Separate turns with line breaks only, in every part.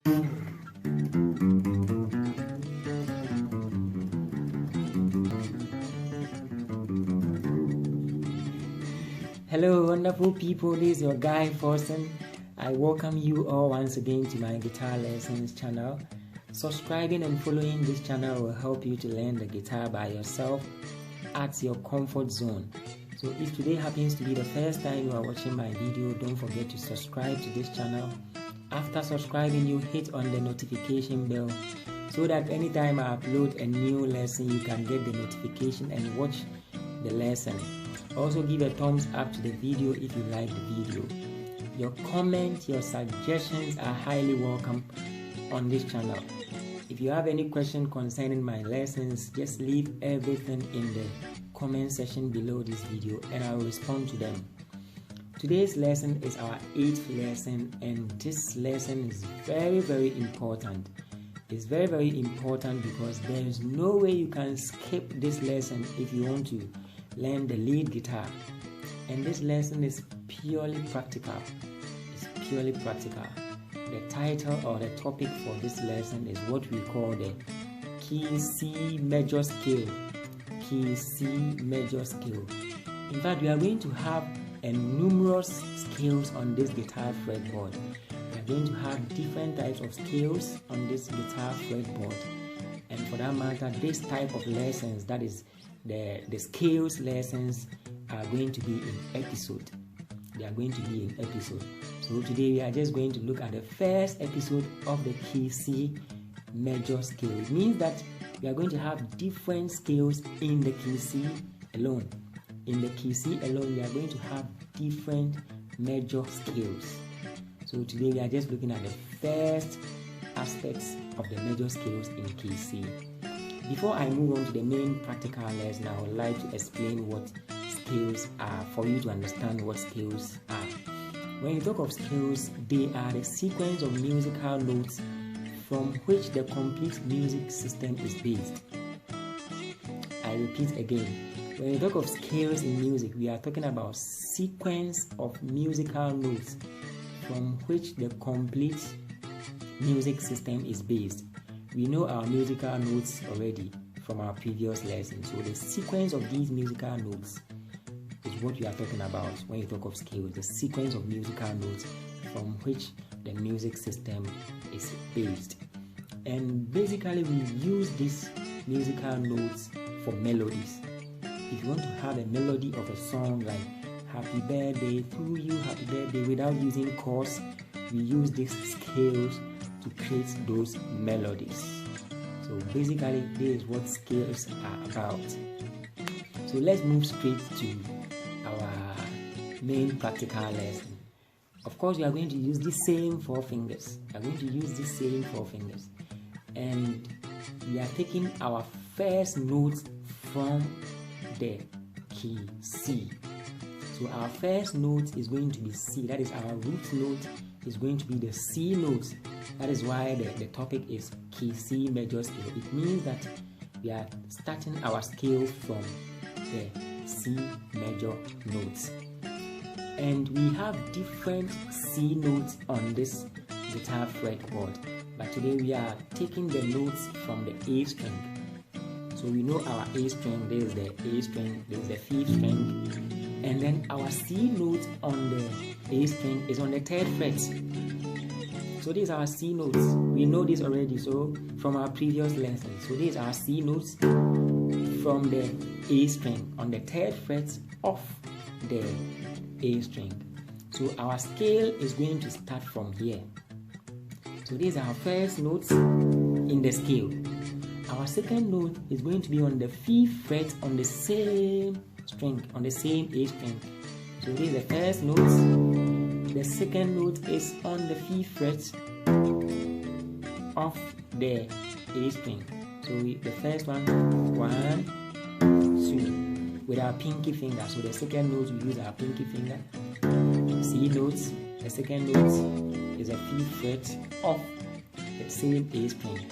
Hello wonderful people, this is your guy Forsen. I welcome you all once again to my guitar lessons channel. Subscribing and following this channel will help you to learn the guitar by yourself at your comfort zone. So if today happens to be the first time you are watching my video, don't forget to subscribe to this channel. After subscribing, you hit on the notification bell so that anytime I upload a new lesson, you can get the notification and watch the lesson. Also give a thumbs up to the video if you like the video. Your comments, your suggestions are highly welcome on this channel. If you have any question concerning my lessons, just leave everything in the comment section below this video and I will respond to them. Today's lesson is our 8th lesson, and this lesson is very important. It's very important because there is no way you can skip this lesson if you want to learn the lead guitar. And this lesson is purely practical. It's purely practical. The title or the topic for this lesson is what we call the key C major scale. Key C major scale. In fact, we are going to have numerous scales on this guitar fretboard. We are going to have different types of scales on this guitar fretboard. And for that matter, this type of lessons, that is the scales lessons, are going to be in episode. They are going to be in episode. So today we are just going to look at the first episode of the key C major scale. It means that we are going to have different scales in the key C alone. In the key C alone, we are going to have different major scales. So today we are just looking at the first aspects of the major scales in key C. Before I move on to the main practical lesson, I would like to explain what scales are for you to understand what scales are. When you talk of scales, they are the sequence of musical notes from which the complete music system is based. I repeat again. When you talk of scales in music, we are talking about sequence of musical notes from which the complete music system is based. We know our musical notes already from our previous lesson. So the sequence of these musical notes is what we are talking about when you talk of scales. The sequence of musical notes from which the music system is based. And basically we use these musical notes for melodies. If you want to have a melody of a song like happy birthday to you, happy birthday, without using chords, we use these scales to create those melodies. So basically this is what scales are about. So let's move straight to our main practical lesson. Of course, we are going to use the same 4 fingers. We are going to use the same 4 fingers. And we are taking our first note from the key C. So our first note is going to be C. That is our root note is going to be the C note. That is why the topic is key C major scale. It means that we are starting our scale from the C major notes. And we have different C notes on this guitar fretboard. But today we are taking the notes from the A string. So we know our A string, there is the A string, there is the 5th string, and then our C note on the A string is on the 3rd fret. So these are our C notes. We know this already, so from our previous lesson. So these are C notes from the A string on the 3rd fret of the A string. So our scale is going to start from here. So these are our first notes in the scale. Our second note is going to be on the 5th fret on the same string, on the same A string. So this is the first note. The second note is on the 5th fret of the A string. So the first one, 1, 2, with our pinky finger. So the second note we use our pinky finger. C notes. The second note is a 5th fret of the same A string.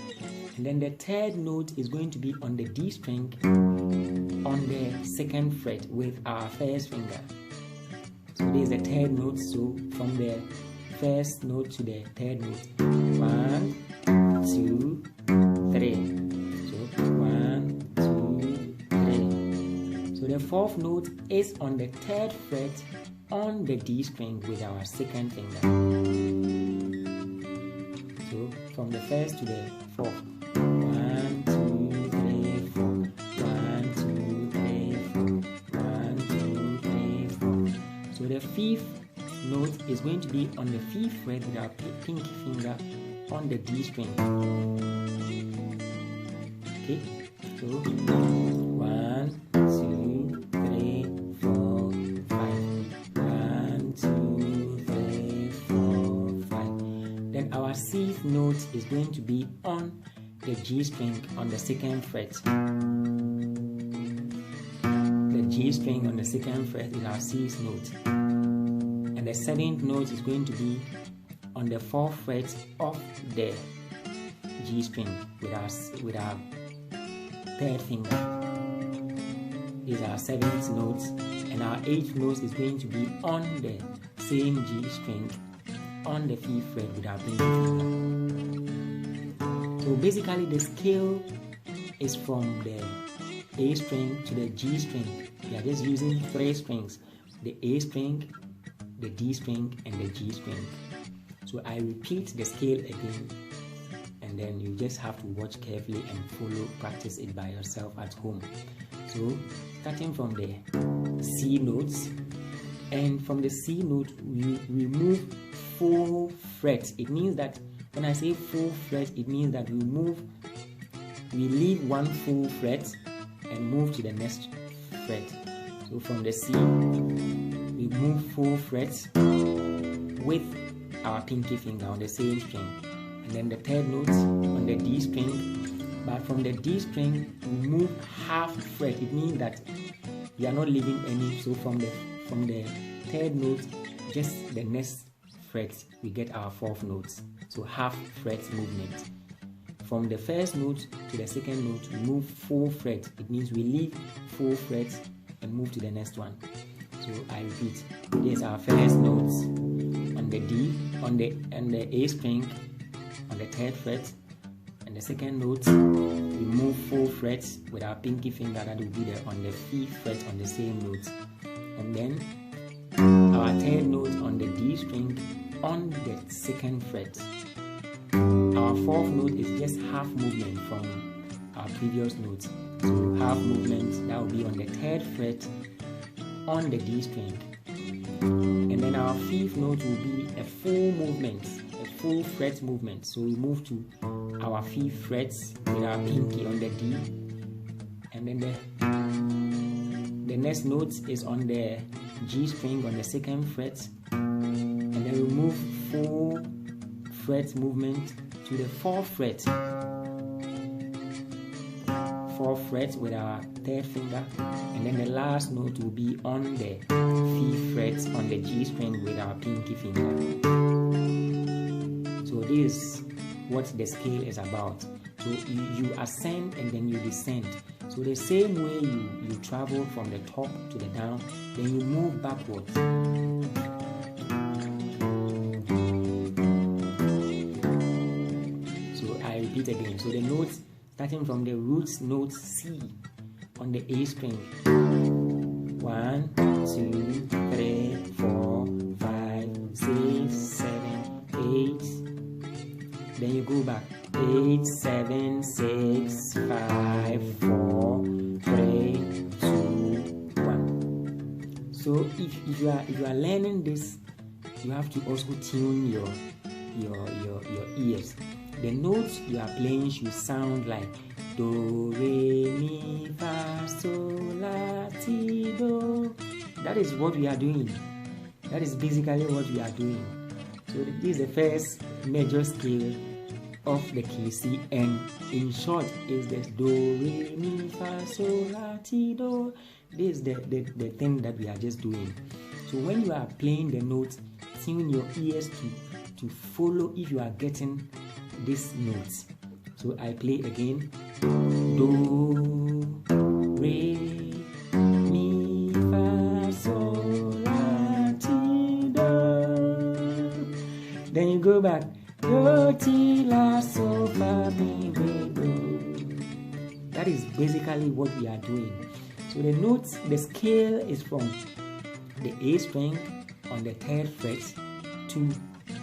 And then the third note is going to be on the D string on the 2nd fret with our first finger. So this is the third note. So from the first note to the third note, 1, fourth note is on the third fret on the D string with our second finger. So from the first to the fourth. 1, 2, 3, 4. 1, 2, 3, 4. 1, 2, 3, 4. So the fifth note is going to be on the fifth fret with our pinky finger on the D string. Okay, so 1, 2, 3, 4, 5. 1, 2, 3, 4, 5. Then our sixth note is going to be on the G string on the second fret. The G string on the second fret is our sixth note. And the seventh note is going to be on the fourth fret of the G string with our third finger. Is our seventh note, and our eighth note is going to be on the same G string on the fifth fret with our pinky finger. So basically the scale is from the A string to the G string. We are just using 3 strings: the A string, the D string, and the G string. So I repeat the scale again, and then you just have to watch carefully and follow, practice it by yourself at home. So starting from the C notes, and from the C note we remove 4 frets. It means that when I say 4 frets, it means that we leave 1 full fret and move to the next fret. So from the C we move 4 frets with our pinky finger on the same string, and then the third note on the D string. But from the D string we move half fret. It means that we are not leaving any. So from the third note, just the next fret, we get our fourth note. So half fret movement. From the first note to the second note, we move 4 frets. It means we leave 4 frets and move to the next one. So I repeat, this is our first note on the D, on the A string, on the third fret, and the second note we move 4 frets with our pinky finger. That will be on the 5th fret on the same note, and then our third note on the D string on the 2nd fret. Our fourth note is just half movement from our previous note. So half movement, that will be on the 3rd fret on the D string, and then our 5th note will be a full movement, a full fret movement. So we move to our 5th fret with our pinky on the D, and then the next note is on the G string on the 2nd fret, and then we move 4 fret movement to the 4th fret. 4th fret with our 3rd finger, and then the last note will be on the 5th fret on the G string with our pinky finger. So this is what the scale is about. So you ascend and then you descend. So the same way you travel from the top to the down, then you move backwards. So I repeat again. So the notes starting from the root note C on the A string. 1, 2, 3, 4, 5, 6, 7, 8. Then you go back. 8, 7, 6, 5, 4, 3, 2, 1. So if you are learning this, you have to also tune your ears. The notes you are playing should sound like do, re, mi, fa, sol, la, ti, do. That is what we are doing. That is basically what we are doing. So this is the first major scale of the key, and in short is the do, re, mi, fa, sol, la, ti, do. This is the thing that we are just doing. So when you are playing the notes, tune your ears to follow if you are getting these notes. So I play again. Do, re, mi, fa, sol, la, ti, do. Then you go back. Do, ti, la, sol, fa, mi, re, do. That is basically what we are doing. So the notes, the scale is from the A string on the 3rd fret to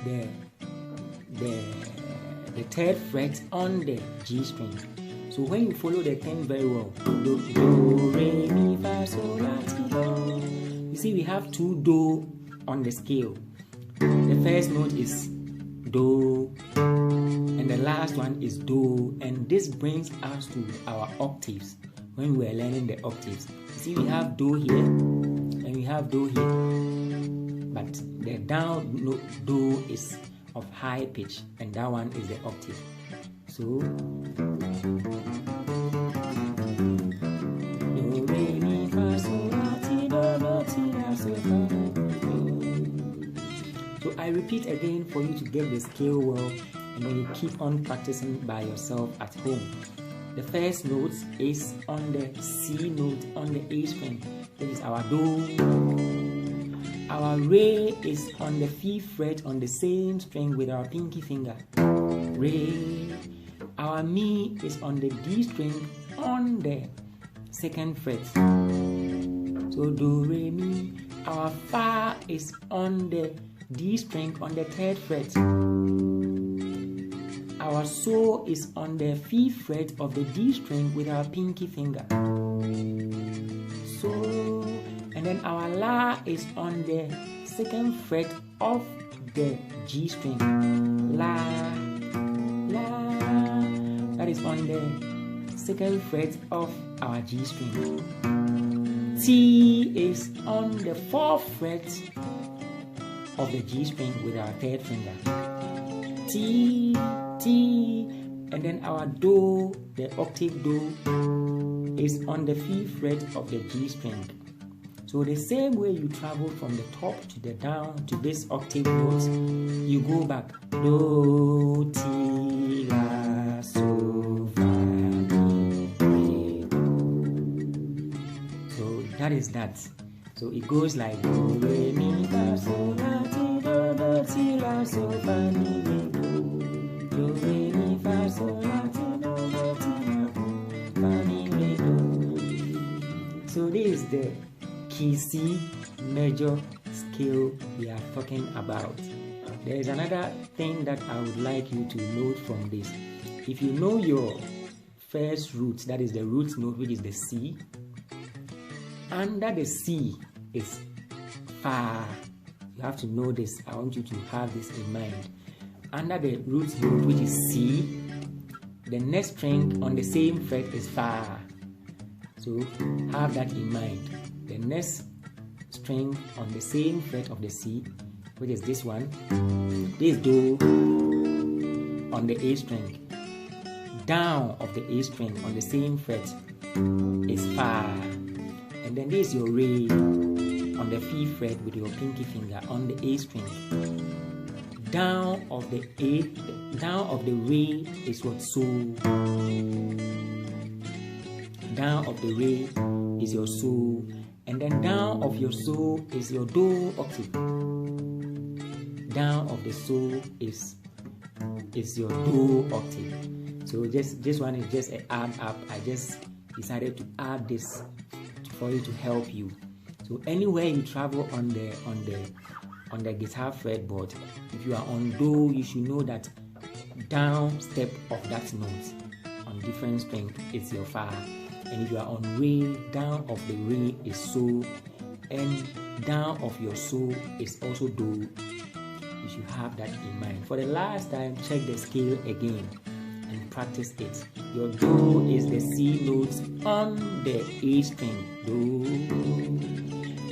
the third fret on the G string. So when you follow the thing very well, do, re, mi, fa, sol, la, ti, do. You see we have 2 do on the scale. The first note is do and the last one is do, and this brings us to our octaves when we are learning the octaves. You see we have do here and we have do here, but the down note do is of high pitch and that one is the octave. So do, re, mi, fa, sol, la, ti, do, ti, la, sol, fa, do. So I repeat again for you to get the scale well, and then you keep on practicing by yourself at home. The first note is on the C note on the A string. This is our do. Our re is on the 5th fret on the same string with our pinky finger. Re. Our mi is on the D string on the 2nd fret. So do, re, mi. Our fa is on the D string on the 3rd fret. Our sol is on the 5th fret of the D string with our pinky finger. So, and then our la is on the 2nd fret of the G string. La, la, that is on the 2nd fret of our G string. T is on the 4th fret of the G string with our 3rd finger. T, T, and then our do, the octave do, is on the 5th fret of the G string. So the same way you travel from the top to the down to this octave note, you go back. Do, ti, la, sol, fa, mi, re, do. So that is that. So it goes like do, re, mi, fa, sol, la, ti, do, ti, la, sol, fa, mi, re, do. Do, re, mi, fa, sol, la, ti, do, ti, la, fa, mi, re, do. So this is the key C major scale we are talking about. There is another thing that I would like you to note from this. If you know your first root, that is the root note, which is the C, under the C is fa. You have to know this. I want you to have this in mind. Under the root note, which is C, the next string on the same fret is fa. So have that in mind. The next string on the same fret of the C, which is this one, this do on the A string. Down of the A string on the same fret is fa. And then this is your re on the 5th fret with your pinky finger on the A string. Down of the A, down of the re is what sol. Down of the re is your sol. And then down of your sol is your do octave. Down of the sol is your do octave. So this one is just an add up. I just decided to add this for you to help you. So anywhere you travel on the guitar fretboard, if you are on do, you should know that down step of that note on different string is your fa. And if you are on re, down of the re is sol, and down of your sol is also do. You should have that in mind. For the last time, check the scale again and practice it. Your do is the C notes on the A string. Do.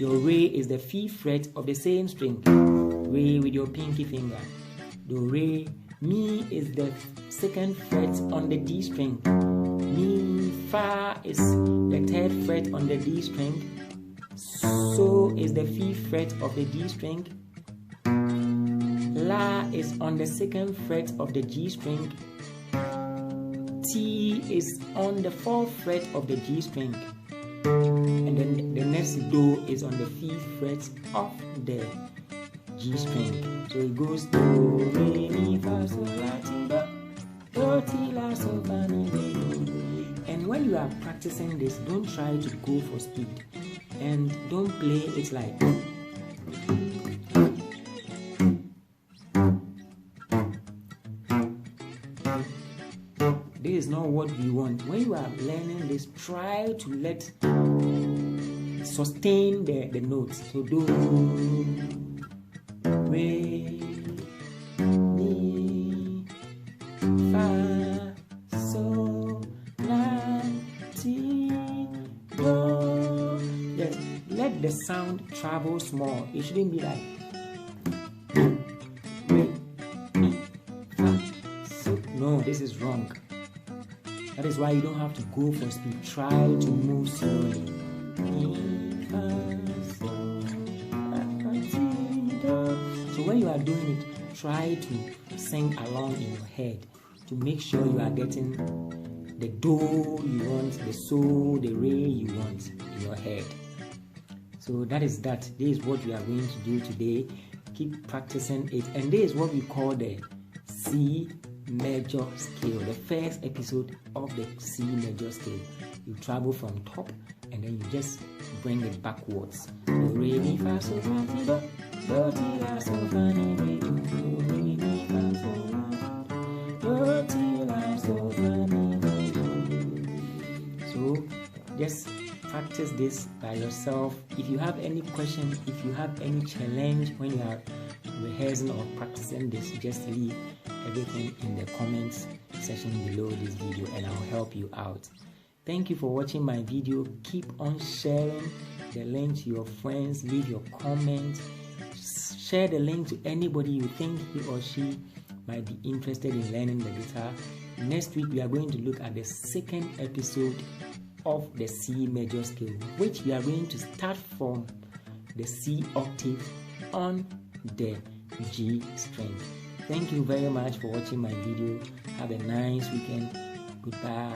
Your re is the 5th fret of the same string. Re with your pinky finger. Do, re. Mi is the 2nd fret on the D string. Mi, fa is the 3rd fret on the D string. So is the 5th fret of the D string. La is on the 2nd fret of the G string. T is on the 4th fret of the G string. And then the next do is on the 5th fret of the G string. So it goes do, re, mi, fa, sol, la, ti, do, ti, la, sol, fa, mi, re, do. And And when you are practicing this, don't try to go for speed and don't play it like this is not what we want. When you are learning this, try to sustain the notes. So do, re, mi, fa, so, la, ti, do. Yes, let the sound travel small. It shouldn't be like re, mi, fa, so. No, this is wrong. That is why you don't have to go for speed. Try to move slowly. So when you are doing it, try to sing along in your head to make sure you are getting the do you want, the so, the re you want in your head. So that is that. This is what we are going to do today. Keep practicing it. And this is what we call the C major scale, the first episode of the C major scale. You travel from top and then you just bring it backwards. Do, re, mi, fa, so, la, ti, do. Do, ti, la, so, fa, mi, re, do. Do, re, mi, fa, so, la, do, ti, la, so, fa, mi, re, do. So just practice this by yourself. If you have any question, if you have any challenge when you are rehearsing or practicing this, just leave everything in the comments section below this video and I'll help you out. Thank you for watching my video. Keep on sharing the link to your friends. Leave your comments. Share the link to anybody you think he or she might be interested in learning the guitar. Next week we are going to look at the second episode of the C major scale, which we are going to start from the C octave on the G string. Thank you very much for watching my video. Have a nice weekend. Goodbye.